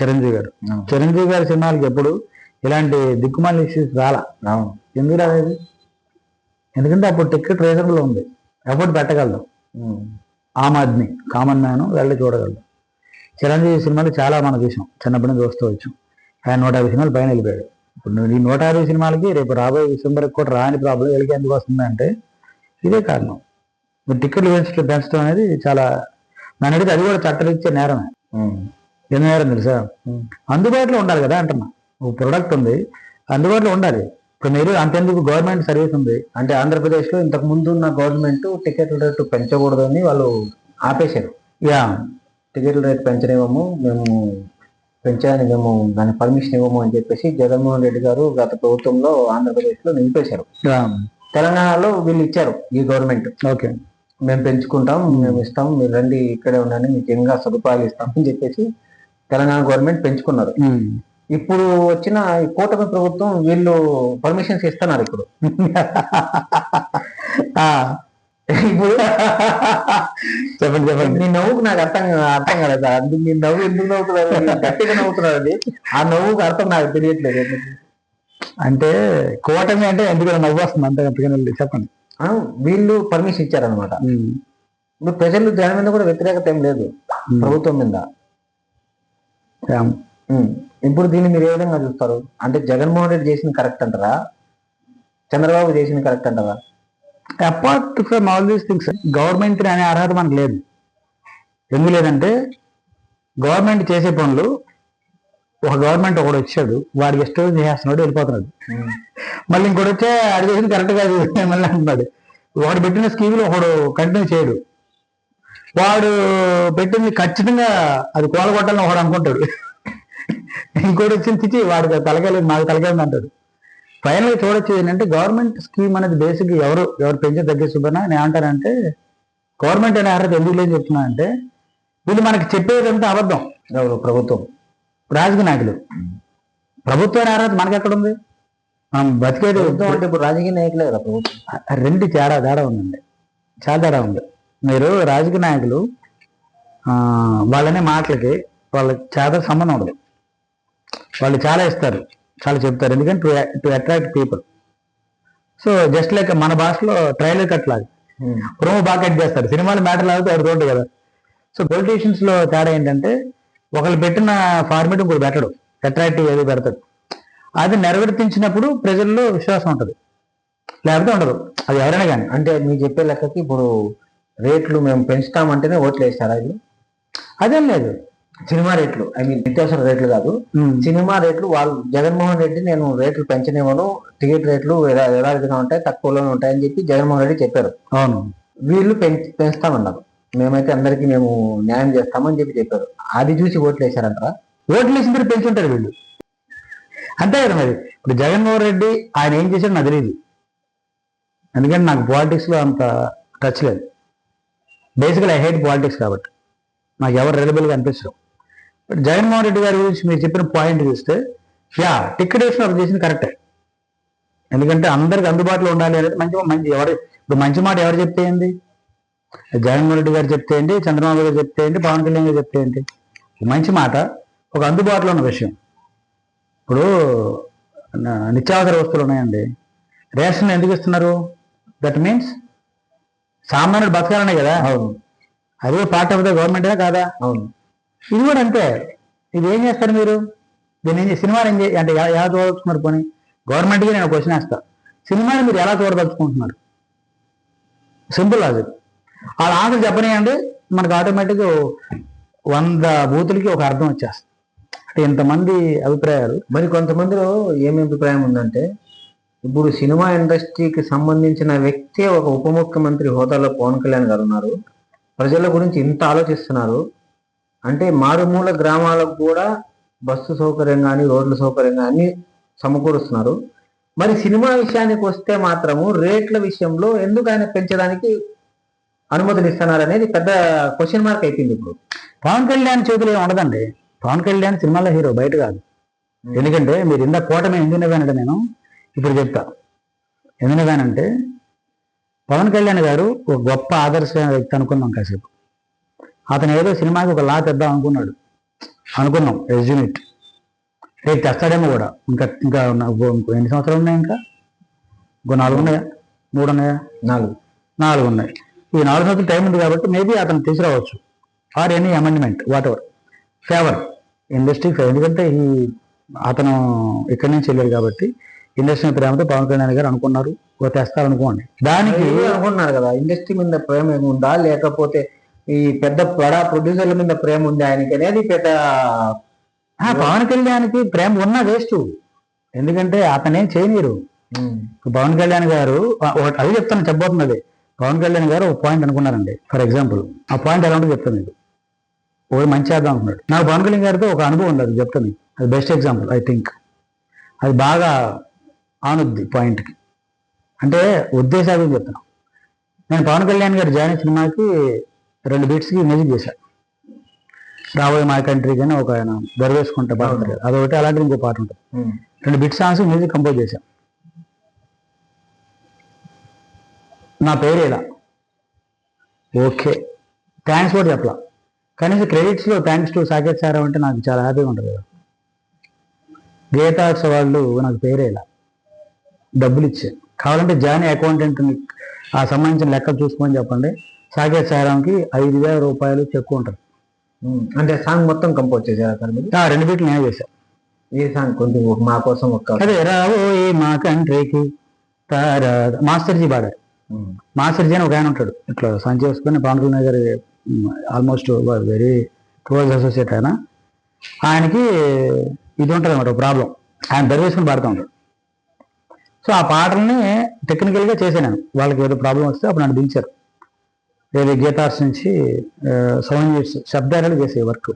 చిరంజీవి గారు. చిరంజీవి గారి సినిమాలకి ఎప్పుడు ఇలాంటి దిక్కుమాలి ఇష్యూస్ రాలా. ఎందుకు రాలేదు? ఎందుకంటే అప్పుడు టికెట్ రీజనబుల్ ఉంది, effort పెట్టగలదు. Aam Aadmi common man వెళ్ళి చూడగలడు. చిరంజీవి సినిమాలు చాలా మనం చూసాం, చిన్నప్పటి నుంచి చూస్తూ వచ్చాం. ఆయన 150 సినిమాలు పైన వెళ్ళిపోయాడు. ఇప్పుడు ఈ 150 సినిమాలకి రేపు రాబోయే డిసెంబర్కి కూడా రాని ప్రాబ్లం వీళ్ళకి ఎందుకు వస్తుంది అంటే ఇదే కారణం. టికెట్లు పెంచడం అనేది చాలా, నన్ను అడిగితే అది కూడా చట్టరీత్యా నేరమే. ఎన్ని నేరం తెలుసా? అందుబాటులో ఉండాలి కదా అంటున్నా. ఒక ప్రొడక్ట్ ఉంది, అందుబాటులో ఉండాలి. ఇప్పుడు మీరు అంతెందుకు గవర్నమెంట్ సర్వీస్ ఉంది అంటే ఆంధ్రప్రదేశ్లో ఇంతకు ముందు ఉన్న గవర్నమెంట్ టికెట్ల రేటు పెంచకూడదు అని వాళ్ళు ఆపేశారు. టికెట్ల రేటు పెంచనివ్వము, మేము పెంచడానికి మేము దాని పర్మిషన్ ఇవ్వము అని చెప్పేసి జగన్మోహన్ రెడ్డి గారు గత ప్రభుత్వంలో ఆంధ్రప్రదేశ్లో నిలిపేశారు. తెలంగాణలో వీళ్ళు ఇచ్చారు, ఈ గవర్నమెంట్ ఓకే మేము పెంచుకుంటాం, మేము ఇస్తాం, మీరు రండి ఇక్కడే ఉండండి, మీకు ఇంకా సదుపాయాలు ఇస్తామని చెప్పేసి తెలంగాణ గవర్నమెంట్ పెంచుకున్నారు. ఇప్పుడు వచ్చిన ఈ కూటమి ప్రభుత్వం వీళ్ళు పర్మిషన్స్ ఇస్తున్నారు. ఇప్పుడు ఇప్పుడు చెప్పండి నీ నవ్వుకు నాకు అర్థం కాలేదు. అది నీ నవ్వు ఎందుకు నవ్వుతున్నారు, గట్టిగా నవ్వుతున్నారు, అది ఆ నవ్వుకు అర్థం నాకు తెలియట్లేదు. అంటే కూటమి అంటే ఎందుకు నవ్వు వస్తుంది అంతే, చెప్పండి. వీళ్ళు పర్మిషన్ ఇచ్చారనమాట. ఇప్పుడు ప్రజలు దాని మీద కూడా వ్యతిరేకత ఏం లేదు ప్రభుత్వం మీద. ఇప్పుడు దీన్ని మీరు ఏ విధంగా చూస్తారు? అంటే జగన్మోహన్ రెడ్డి చేసిన కరెక్ట్ అంటారా, చంద్రబాబు చేసిన కరెక్ట్ అంటారా? Apart from all these things government అనే అర్హత మనకు లేదు. ఎందుకు లేదంటే గవర్నమెంట్ చేసే పనులు ఒక గవర్నమెంట్ ఒకడు వచ్చాడు, వాడికి ఇష్టం చేస్తున్నాడు, వెళ్ళిపోతున్నాడు. మళ్ళీ ఇంకోటి వచ్చే అది చేసింది కరెక్ట్ కాదు మళ్ళీ అంటున్నాడు. వాడు పెట్టిన స్కీమ్లో ఒకడు కంటిన్యూ చేయడు, వాడు పెట్టింది ఖచ్చితంగా అది కోలగొట్టాలని ఒకడు అనుకుంటాడు. ఇంకోటి వచ్చింది తిచ్చి వాడికి తలకాయలేదు, మాకు తలకాయలు అంటాడు. ఫైనల్గా చూడొచ్చు ఏంటంటే గవర్నమెంట్ స్కీమ్ అనేది బేసిక్ ఎవరు పెంచే తగ్గిస్తున్నా నేను అంటానంటే గవర్నమెంట్ అనే అర్హత ఎందుకు లేని చెప్తున్నా అంటే వీళ్ళు మనకి చెప్పేదంతా అబద్ధం. ప్రభుత్వం రాజకీయ నాయకులు, ప్రభుత్వ అర్హత మనకి ఎక్కడ ఉంది? మనం బతికేది అంటే ఇప్పుడు రాజకీయ నాయకులే కదా ప్రభుత్వం. రెండు తేడా ఉందండి, చాలా తేడా ఉంది. మీరు రాజకీయ నాయకులు వాళ్ళనే మాటలకి వాళ్ళకి చాలా సంబంధం ఉండదు. వాళ్ళు చాలా ఇస్తారు, చాలా చెప్తారు, ఎందుకంటే to attract people. So just like మన భాషలో ట్రైలర్ కట్ లాగా ప్రోమో బాగా కట్ చేస్తారు, సినిమాలు మ్యాటర్ లాగితే ఎవరు చూడదు కదా. సో పొలిటీషియన్స్ లో తేడా ఏంటంటే ఒకళ్ళు పెట్టిన ఫార్మేట్ ఇంకోటి పెట్టడు, అట్రాక్టివ్ ఏదో పెడతాడు. అది నెరవేర్తించినప్పుడు ప్రజల్లో విశ్వాసం ఉంటుంది, లేకపోతే ఉండదు. అది ఎవరైనా కానీ. అంటే మీరు చెప్పే లెక్కకి ఇప్పుడు రేట్లు మేము పెంచుతామంటేనే ఓట్లు వేస్తారా? ఇది అదేం లేదు, సినిమా రేట్లు, ఐ మీన్ నిత్యావసర రేట్లు కాదు, సినిమా రేట్లు. వాళ్ళు జగన్మోహన్ రెడ్డి నేను రేట్లు పెంచనివ్వను, టికెట్ రేట్లు యథావిధిగా ఉంటాయి, తక్కువలోనే ఉంటాయని చెప్పి జగన్మోహన్ రెడ్డి చెప్పారు. అవును, వీళ్ళు పెంచుతామన్నారు, మేమైతే అందరికీ మేము న్యాయం చేస్తామని చెప్పారు. అది చూసి ఓట్లు వేశారంటారా? ఓట్లు వేసిన తర్వాత పెంచుంటారు వీళ్ళు, అంతే కదా. మరి ఇప్పుడు జగన్మోహన్ రెడ్డి ఆయన ఏం చేశాడు నాకు తెలియదు, ఎందుకంటే నాకు పాలిటిక్స్లో అంత టచ్ లేదు. బేసికల్ ఐ హేట్ పాలిటిక్స్ కాబట్టి నాకు ఎవరు రెలబుల్గా అనిపించడం. బట్ జగన్మోహన్ రెడ్డి గారి గురించి మీరు చెప్పిన పాయింట్ చూస్తే టికెట్ వేసిన ఒక చేసింది కరెక్టే, ఎందుకంటే అందరికి అందుబాటులో ఉండాలి అనేది మంచి ఎవరు ఇప్పుడు మంచి మాట ఎవరు చెప్తే ఏంటి? జగన్మోహన్ రెడ్డి గారు చెప్తే ఏంటి, చంద్రబాబు గారు చెప్తే ఏంటి, పవన్ కళ్యాణ్ గారు చెప్తే ఏంటి? మంచి మాట ఒక అందుబాటులో ఉన్న విషయం. ఇప్పుడు నిత్యావసర వస్తువులు ఉన్నాయండి, రేషన్ ఎందుకు ఇస్తున్నారు? దట్ మీన్స్ సామాన్యుడు బతకాలనే కదా. అవును, అది పార్ట్ ఆఫ్ ద గవర్నమెంటే కాదా? అవును. ఇది కూడా అంతే. ఇది ఏం చేస్తారు మీరు? దీన్ని సినిమాలు అంటే ఎలా చూడదలుచుకున్నారు? పోనీ గవర్నమెంట్కి నేను క్వశ్చన్ వేస్తా, సినిమాని మీరు ఎలా చూడదలుచుకుంటున్నారు? Simple logic. వాళ్ళ ఆన్సర్ చెప్పనియండి, మనకు ఆటోమేటిక్గా 100 బూతులకి ఒక అర్థం వచ్చేస్తుంది. అంటే ఇంతమంది అభిప్రాయాలు. మరి కొంతమందిలో ఏమి అభిప్రాయం ఉందంటే, ఇప్పుడు సినిమా ఇండస్ట్రీకి సంబంధించిన వ్యక్తి ఒక ఉప ముఖ్యమంత్రి హోదాలో పవన్ కళ్యాణ్ గారు ఉన్నారు, ప్రజల గురించి ఇంత ఆలోచిస్తున్నారు అంటే మారుమూల గ్రామాలకు కూడా బస్సు సౌకర్యం కానీ రోడ్ల సౌకర్యం కానీ సమకూరుస్తున్నారు. మరి సినిమా విషయానికి వస్తే మాత్రము రేట్ల విషయంలో ఎందుకు ఆయన పెంచడానికి అనుమతులు ఇస్తున్నారు అనేది పెద్ద క్వశ్చన్ మార్క్ అయిపోయింది. ఇప్పుడు పవన్ కళ్యాణ్ చేతులు ఏమి ఉండదండి. పవన్ కళ్యాణ్ సినిమాలో హీరో, బయట కాదు. ఎందుకంటే మీరు ఇంత కూటమి ఎందుకు నవ్వానంటే నేను ఇప్పుడు చెప్తా. ఎందుకు నవ్వానంటే పవన్ కళ్యాణ్ గారు ఒక గొప్ప ఆదర్శ వ్యక్తి అనుకుందాం కాసేపు. అతను ఏదో సినిమాకి ఒక లా తెద్దాం అనుకున్నాడు, అనుకున్నాం ఎస్యూనిట్ రేపు తెస్తాడేమో కూడా. ఇంకా ఇంకా ఇంకో ఎన్ని సంవత్సరాలు ఉన్నాయి? ఇంకా ఇంకో 4 ఉన్నాయా, 3 ఉన్నాయా? 4 ఉన్నాయి. ఈ 4 సంవత్సరాలు టైం ఉంది కాబట్టి మేబీ అతను తీసుకురావచ్చు. Or any amendment what ever favour industry. ఎందుకంటే అతను ఇక్కడి నుంచి వెళ్ళారు కాబట్టి ఇండస్ట్రీ ప్రేమతో పవన్ కళ్యాణ్ గారు అనుకున్నారు తెస్తారనుకోండి. దానికి అనుకుంటున్నారు కదా, ఇండస్ట్రీ మీద ప్రేమ ఏముందా లేకపోతే ఈ పెద్ద బడా ప్రొడ్యూసర్ల మీద ప్రేమ ఉంది ఆయనకి అనేది పెద్ద. పవన్ కళ్యాణ్కి ప్రేమ ఉన్నా వేస్ట్. ఎందుకంటే అతనేం చేయనీరు. పవన్ కళ్యాణ్ గారు అది చెప్తాను, చెప్పబోతున్నది. పవన్ కళ్యాణ్ గారు ఒక పాయింట్ అనుకున్నారండి. ఫర్ ఎగ్జాంపుల్ ఆ పాయింట్ ఎలా ఉంటుందో చెప్తాను మీకు. ఓ మంచి చేద్దాం అనుకున్నాడు. నాకు పవన్ కళ్యాణ్ గారితో ఒక అనుభవం ఉంది, అది చెప్తాను. అది బెస్ట్ ఎగ్జాంపుల్ ఐ థింక్. అది బాగా ఆనుద్ది పాయింట్కి. అంటే ఉద్దేశాలు చెప్తున్నాను. నేను పవన్ కళ్యాణ్ గారు జాయిన్ సినిమాకి 2 బీట్స్కి మ్యూజిక్ చేశాను. రాబోయే మా కంట్రీకి అని ఒక ఆయన దొరవేసుకుంటే పాట ఉంటుంది, అదొకటి. అలాంటిది ఇంకో పాట ఉంటుంది. 2 బిట్ సాంగ్స్ మ్యూజిక్ కంపోజ్ చేశాను. నా పేరు ఇలా ఓకే, థ్యాంక్స్ కూడా చెప్పలా. కనీసం క్రెడిట్స్లో థ్యాంక్స్ టు సాకేత్ సార్ అంటే నాకు చాలా హ్యాపీగా ఉంటుంది కదా. గీతార్స్ వాళ్ళు నాకు పేరే ఇలా డబ్బులు ఇచ్చారు. కావాలంటే జాయిన్ అకౌంటెంట్ని ఆ సంబంధించిన లెక్కలు చూసుకొని చెప్పండి. సాకేత్ సారాంకి 5,000 రూపాయలు చెక్కు ఉంటుంది. అంటే సాంగ్ మొత్తం కంపోజ్ చేశారు సార్ మీరు? 2 బీట్లు నేను చేశాను. ఈ సాంగ్ కొంచెం మా కోసం అదే రాబోయే మా కంట్రీకి మాస్టర్జీ పాడారు. మాస్టర్జీ అని ఒక ఆయన ఉంటాడు, ఇట్లా సంచి వేసుకొని పవన్ కళ్యాణ్ గారి ఆల్మోస్ట్ వెరీ క్లోజ్ అసోసియేట్. ఆయనకి ఇది ఉంటుంది అన్నమాట ప్రాబ్లం, ఆయన దర్వేసుకుని పాడుతూ ఉంటాడు. సో ఆ పాటల్ని టెక్నికల్గా చేశాను. వాళ్ళకి ఏదో ప్రాబ్లం వస్తే అప్పుడు నన్ను పిలిచారు. వేరే గీతార్స్ నుంచి సౌండ్ శబ్దాలు చేసే వర్క్.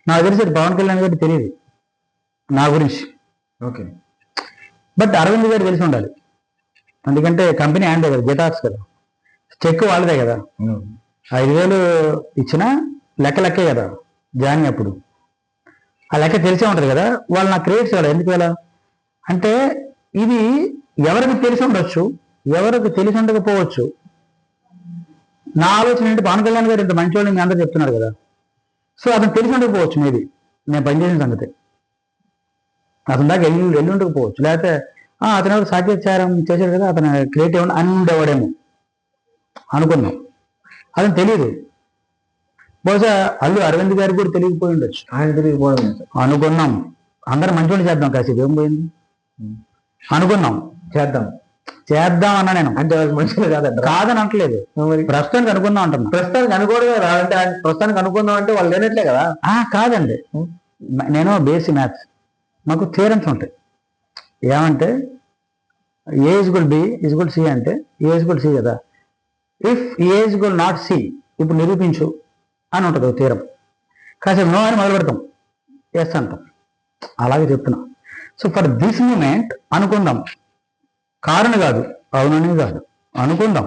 నాకు తెలిసి పవన్ కళ్యాణ్ గారికి తెలియదు నా గురించి. ఓకే. బట్ అరవింద్ గారు తెలిసి ఉండాలి, ఎందుకంటే కంపెనీ హ్యాండ్ కదా, గీతార్స్ కదా, చెక్ వాళ్ళదే కదా. 5,000 ఇచ్చినా లెక్కే కదా జాయిన్ అప్పుడు. ఆ లెక్క తెలిసే ఉంటుంది కదా. వాళ్ళు నాకు క్రెడిట్స్ కదా. ఎందుకు ఎలా అంటే ఇది ఎవరికి తెలిసి ఉండొచ్చు, ఎవరికి తెలిసి ఉండకపోవచ్చు. నా ఆలోచన ఏంటి, పవన్ కళ్యాణ్ గారు ఇంత మంచి వాళ్ళు మీ అందరూ చెప్తున్నారు కదా, సో అతను తెలిసి ఉండకపోవచ్చు. మేబీ నేను పనిచేసిన సంగతి అతని దాకా వెళ్ళి ఉండకపోవచ్చు. లేకపోతే అతను ఎవరు సాకేత్యారం చేశాడు కదా, అతను క్రియేటివ్ అని ఉండేవాడేమో అనుకున్నాం. అతను తెలియదు. బహుశా అల్లు అరవింద్ గారికి కూడా తెలియకపోయి ఉండొచ్చు. ఆయన తెలియకపోవడం అనుకున్నాం. అందరం మంచి వాళ్ళు చేద్దాం, కాసేపు ఏం పోయింది అనుకున్నాం. చేద్దాం అన్నా నేను. అంటే వాళ్ళు మనుషులు కాదని అంటలేదు, ప్రస్తుతానికి అనుకుందాం అంటున్నా. ప్రస్తుతానికి అనుకోవడమే రాదంటే ప్రస్తుతానికి అనుకుందాం అంటే వాళ్ళు లేనట్లే కదా. కాదండి, నేను బేసిక్ మ్యాథ్స్, మాకు థియరమ్స్ ఉంటాయి. ఏమంటే A is equal B is equal C అంటే ఏ ఈజ్ ఈక్వల్ సి కదా. If A is equal not C ఇప్పుడు నిరూపించు అని ఉంటుంది ఒక థియరం. కాసేపు నో అని మొదలు పెడతాం, ఎస్ అంటాం. అలాగే చెప్తున్నా. సో ఫర్ దిస్ మూమెంట్ అనుకుందాం, కారణం కాదు, అవునని కాదు, అనుకుందాం.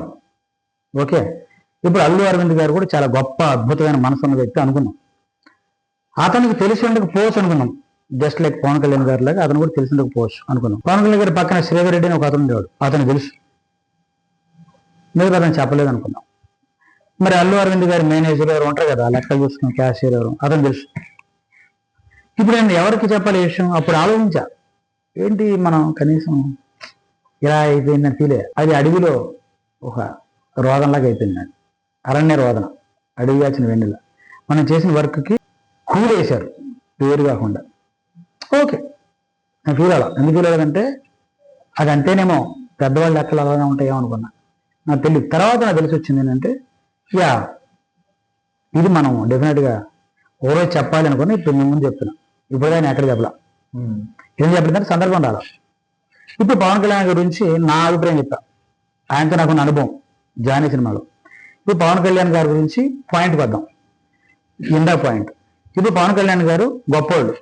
ఓకే. ఇప్పుడు అల్లు అరవింద్ గారు కూడా చాలా గొప్ప అద్భుతమైన మనసు ఉన్న వ్యక్తి అనుకున్నాం. అతనికి తెలిసి ఉండకపోవచ్చు అనుకున్నాం. జస్ట్ లైక్ పవన్ కళ్యాణ్ గారి లాగా అతను కూడా తెలిసి ఉండకపోవచ్చు అనుకున్నాం. పవన్ కళ్యాణ్ గారి పక్కన శ్రీధర్ రెడ్డి అని ఒక అతను ఉండేవాడు, అతను తెలుసు, మీరు అతను చెప్పలేదు అనుకున్నాం. మరి అల్లు అరవింద్ గారి మేనేజర్ ఎవరు ఉంటారు కదా, లెక్కలు చూసుకుని క్యాషియర్ ఎవరు, అతను తెలుసు. ఇప్పుడు నేను ఎవరికి చెప్పాలి ఈ విషయం? అప్పుడు ఆలోచించా, ఏంటి మనం కనీసం ఇలా అయిపోయిందని ఫీల్ అయ్యా. అది అడవిలో ఒక రోదనలాగా అయిపోయింది. అరణ్య రోదన, అడవి కాచిన వెన్నెల. మనం చేసిన వర్క్కి కూలేశారు పేరు కాకుండా. ఓకే, నేను ఫీల్ అవ్వాలి. ఎందుకు ఫీల్ అవ్వదంటే అది అంతేనేమో, పెద్దవాళ్ళ లెక్కలు అలాగే ఉంటాయేమో అనుకున్నా. నాకు తెలియదు. తర్వాత నాకు తెలిసి వచ్చింది ఏంటంటే ఇది మనం డెఫినెట్గా ఓ రోజు చెప్పాలి అనుకుని ఇప్పుడు మీ ముందు చెప్తున్నా. ఇప్పుడు నేను ఎక్కడ చెప్పలా, ఏం చెప్పలేదంటే సందర్భం రాలా. ఇప్పుడు పవన్ కళ్యాణ్ గురించి నా అభిప్రాయం చెప్పా, ఆయనతో నాకున్న అనుభవం జానీ సినిమాలో. ఇప్పుడు పవన్ కళ్యాణ్ గారి గురించి పాయింట్కి వద్దాం. ఇందా పాయింట్, ఇప్పుడు పవన్ కళ్యాణ్ గారు గొప్పవాళ్ళు,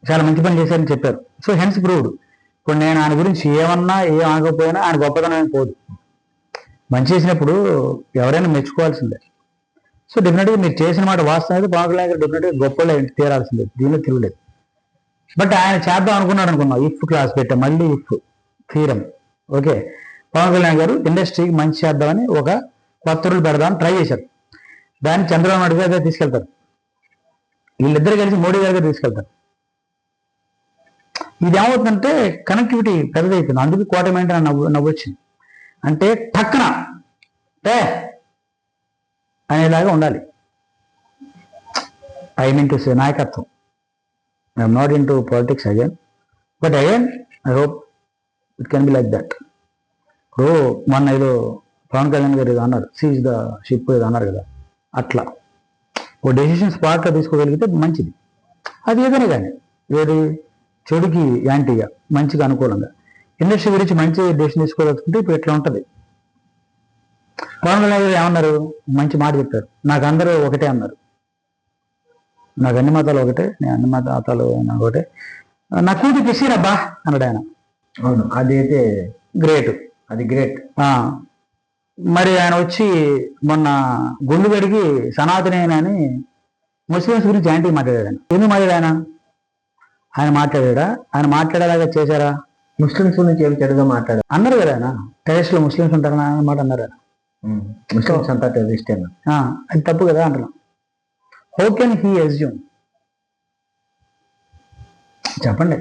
చాలా మంచి పని చేశారని చెప్పారు. So hence proved. ఇప్పుడు నేను ఆయన గురించి ఏమన్నా ఏం ఆగకపోయినా ఆయన గొప్పతనం పోదు. మంచి చేసినప్పుడు ఎవరైనా మెచ్చుకోవాల్సిందే. సో డెఫినెట్గా మీరు చేసిన మాట వాస్తవం అయితే పవన్ కళ్యాణ్ గారు డెఫినెట్గా గొప్పలో తీరాల్సిందే, దీనిలో తిరగలేదు. బట్ ఆయన చేద్దాం అనుకున్నాడు అనుకున్నాం. ఇఫ్ క్లాస్ పెట్టా, మళ్ళీ if theorem. Okay, Pavan Kalyan garu ఇండస్ట్రీకి మంచి చేద్దామని ఒక కొత్త రూల్ పెడదామని ట్రై చేశారు. దాన్ని చంద్రబాబు నాయుడు గారు తీసుకెళ్తారు. వీళ్ళిద్దరు కలిసి మోడీ గారి దగ్గర తీసుకెళ్తారు. ఇది ఏమవుతుందంటే కనెక్టివిటీ పెద్దదైపోయింది. అందుకు కోటమేంటి అని నవ్వొచ్చింది. అంటే టక్కన అనేలాగా ఉండాలి. ఐ మీన్ టు సే నాయకత్వం. I'm not in to politics again, but again I hope it can be like that. ఇప్పుడు మొన్న ఏదో పవన్ కళ్యాణ్ గారు ఏదో అన్నారు, సీజ్ ద షిప్ ఏదో అన్నారు కదా, అట్లా ఓ డెసిషన్ స్పాట్గా తీసుకోగలిగితే మంచిది. అది ఏదైనా కానీ ఏది చెడుకి యాంటీగా, మంచిగా అనుకూలంగా ఇండస్ట్రీ గురించి మంచి డెసిషన్ తీసుకోవాలనుకుంటే ఇప్పుడు ఎట్లా ఉంటుంది. పవన్ కళ్యాణ్ గారు ఏమన్నారు, మంచి మాట చెప్పారు, నాకు అందరూ ఒకటే అన్నారు, నాకు అన్ని మతాలు ఒకటే, నేను అన్ని మతాలు నాకు ఒకటే, నా కూతురు పిసిరబ్బా అన్నాడు ఆయన. అవును, అదైతే గ్రేట్, అది గ్రేట్. మరి ఆయన వచ్చి మొన్న గుండు గడిగి సనాతనేనని ముస్లిమ్స్ గురించి యాంటీ మాట్లాడాడు. ఆయన ఎందుకు మాట్లాడాడు? ఆయన మాట్లాడా? ఆయన మాట్లాడేలాగా చేశారా? ముస్లిమ్స్ గురించి ఏమి చెడుగా మాట్లాడారు అన్నారు కదా ఆయన. టెరెస్ట్ లో ముస్లిమ్స్ ఉంటారని అన్నమాట అన్నారు ఆయన. ముస్లిమ్స్ అంతా టెర్రరిస్ట్ అన్న, అది తప్పు కదా అంటున్నాం. How can he assume? చెప్పండి.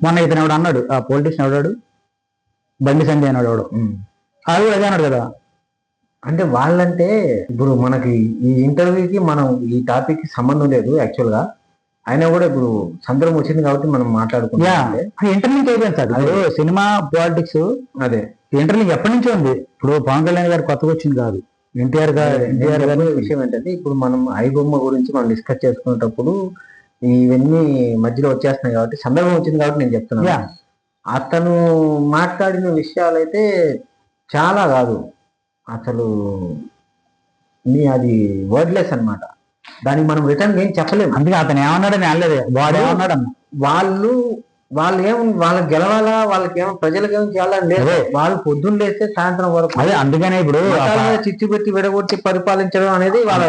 మొన్న ఇతను ఎవడు అన్నాడు, ఆ పొలిటీషియన్ ఎవడాడు, బండి సంజయ్ అన్నాడు ఎవడు, అది అదే అన్నాడు కదా. అంటే వాళ్ళంటే ఇప్పుడు మనకి ఈ ఇంటర్వ్యూకి మనం ఈ టాపిక్ కి సంబంధం లేదు యాక్చువల్ గా, అయినా కూడా ఇప్పుడు సందర్భం వచ్చింది కాబట్టి మనం మాట్లాడుకుంటాం. ఇంటర్లింక్ అయిపోయింది సార్. ఇప్పుడు సినిమా పాలిటిక్స్ అదే ఇంటర్లింక్ ఎప్పటి నుంచో ఉంది. ఇప్పుడు పవన్ కళ్యాణ్ గారు కొత్తగా వచ్చింది కాదు, ఎన్టీఆర్ గారి విషయం ఏంటంటే ఇప్పుడు మనం ఐబొమ్మ గురించి మనం డిస్కస్ చేసుకునేటప్పుడు ఇవన్నీ మధ్యలో వచ్చేస్తున్నాయి కాబట్టి సందర్భం వచ్చింది కాబట్టి నేను చెప్తున్నాను. అతను మాట్లాడిన విషయాలైతే చాలా కాదు అసలు, అది వర్డ్లెస్ అన్నమాట. దానికి మనం రిటర్న్ ఏం చెప్పలేము. అందుకే అతను ఏమన్నాడని అనలేదు, వాడు ఏమన్నాడు అన్న. వాళ్ళు వాళ్ళకి గెలవాలా, వాళ్ళకి ఏమో ప్రజలకు ఏమో చేయాలని లేదు. వాళ్ళు పొద్దున్న లేస్తే సాయంత్రం వరకు అదే. అందుకనే ఇప్పుడు చిచ్చు పెట్టి విడగొట్టి పరిపాలించడం అనేది వాళ్ళ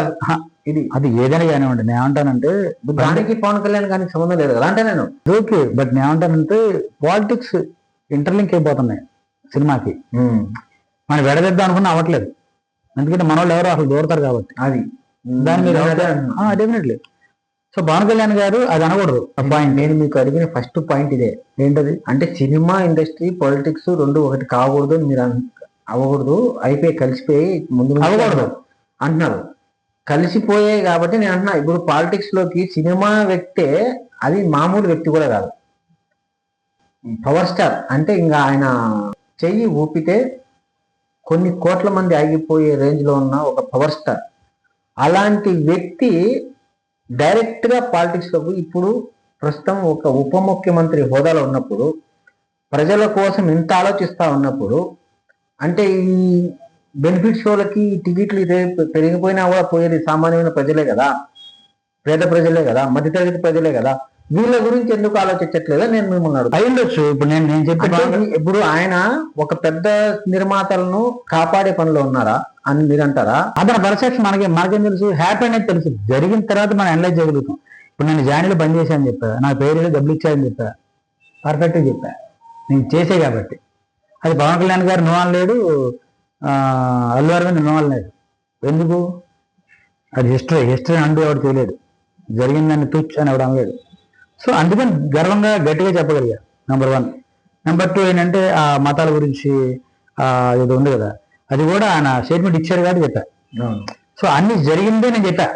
ఇది. అది ఏదైనా కానివ్వండి, నేను ఏమంటానంటే దానికి పవన్ కళ్యాణ్ కానీ సంబంధం లేదు కదా అంటే నేను ఓకే. బట్ నేను ఏమంటానంటే పాలిటిక్స్ ఇంటర్లింక్ అయిపోతున్నాయి సినిమాకి. మనం విడదిద్దాం అనుకున్నా అవ్వట్లేదు, ఎందుకంటే మన వాళ్ళు ఎవరో అసలు దూరతారు కాబట్టి. అది దాని మీద డెఫినెట్లీ. సో పవన్ కళ్యాణ్ గారు అది అనకూడదు. పాయింట్ నేను మీకు అడిగిన ఫస్ట్ పాయింట్ ఇదే. ఏంటది అంటే సినిమా ఇండస్ట్రీ పాలిటిక్స్ రెండు ఒకటి కాకూడదు అని మీరు అవ్వకూడదు, అయిపోయి కలిసిపోయి ముందు అవ్వకూడదు అంటున్నారు. కలిసిపోయాయి కాబట్టి నేను అంటున్నా, ఇప్పుడు పాలిటిక్స్ లోకి సినిమా వ్యక్తే, అది మామూలు వ్యక్తి కూడా కాదు, పవర్ స్టార్. అంటే ఇంకా ఆయన చెయ్యి ఊపితే కొన్ని కోట్ల మంది ఆగిపోయే రేంజ్ లో ఉన్న ఒక పవర్ స్టార్. అలాంటి వ్యక్తి డైరెక్ట్ గా పాలిటిక్స్ లోకి ఇప్పుడు ప్రస్తుతం ఒక ఉప ముఖ్యమంత్రి హోదాలో ఉన్నప్పుడు, ప్రజల కోసం ఇంత ఆలోచిస్తా ఉన్నప్పుడు, అంటే ఈ బెనిఫిట్ షోలకి టికెట్లు పెరిగిపోయినా కూడా పోయేది సామాన్యమైన ప్రజలే కదా, పేద ప్రజలే కదా, మధ్యతరగతి ప్రజలే కదా, వీళ్ళ గురించి ఎందుకు ఆలోచించట్లేదా నేను మిమ్మల్ని అడుగుతాను. అయ్యుండొచ్చు. ఇప్పుడు నేను చెప్పిన ఇప్పుడు ఆయన ఒక పెద్ద నిర్మాతలను కాపాడే పనిలో ఉన్నారా అని మీరు అంటారా? అతని పర్సెప్షన్ మనకేం తెలుసు, హ్యాపీ అనేది తెలుసు, జరిగిన తర్వాత మనం అనలైజ్ చేయగలుగుతాం. ఇప్పుడు నేను జాయిన్లో పని చేశాను చెప్పా, నా పేరు డబ్బులు ఇచ్చారని చెప్పా, పర్ఫెక్ట్గా చెప్పా, నేను చేసే కాబట్టి. అది పవన్ కళ్యాణ్ గారు నో అనలేడు, అల్లు అరవింద్ నో అనలేడు. ఎందుకు? అది హిస్టరీ అంటూ ఎవరు చేయలేడు, జరిగిందని తుచ్ అని ఎవడు అనలేడు. సో అందుకని గర్వంగా గట్టిగా చెప్పగలిగా, నెంబర్ 1. నెంబర్ 2 ఏంటంటే ఆ మతాల గురించి ఏదో ఉంది కదా, అది కూడా ఆయన స్టేట్మెంట్ ఇచ్చాడు కాబట్టి చెప్పా. సో అన్ని జరిగిందే నేను చెప్పా,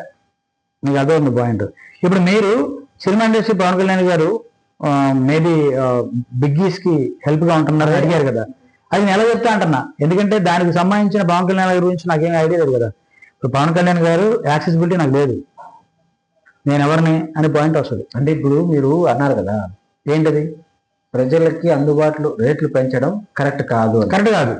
మీకు అదే ఉంది పాయింట్. ఇప్పుడు మీరు సినిమా ఇండస్ట్రీ పవన్ కళ్యాణ్ గారు మేబీ బిగ్గీస్ కి హెల్ప్ గా ఉంటున్నారు అడిగారు కదా, అది నేను ఎలా చెప్తా అంటున్నా, ఎందుకంటే దానికి సంబంధించిన పవన్ కళ్యాణ్ గారి గురించి నాకేం ఐడియా లేదు కదా. ఇప్పుడు పవన్ కళ్యాణ్ గారు యాక్సెసిబిలిటీ నాకు లేదు, నేను ఎవరిని అనే పాయింట్ వస్తుంది. అంటే ఇప్పుడు మీరు అన్నారు కదా, ఏంటది, ప్రజలకి అందుబాటులో రేట్లు పెంచడం కరెక్ట్ కాదు. కరెక్ట్ కాదు.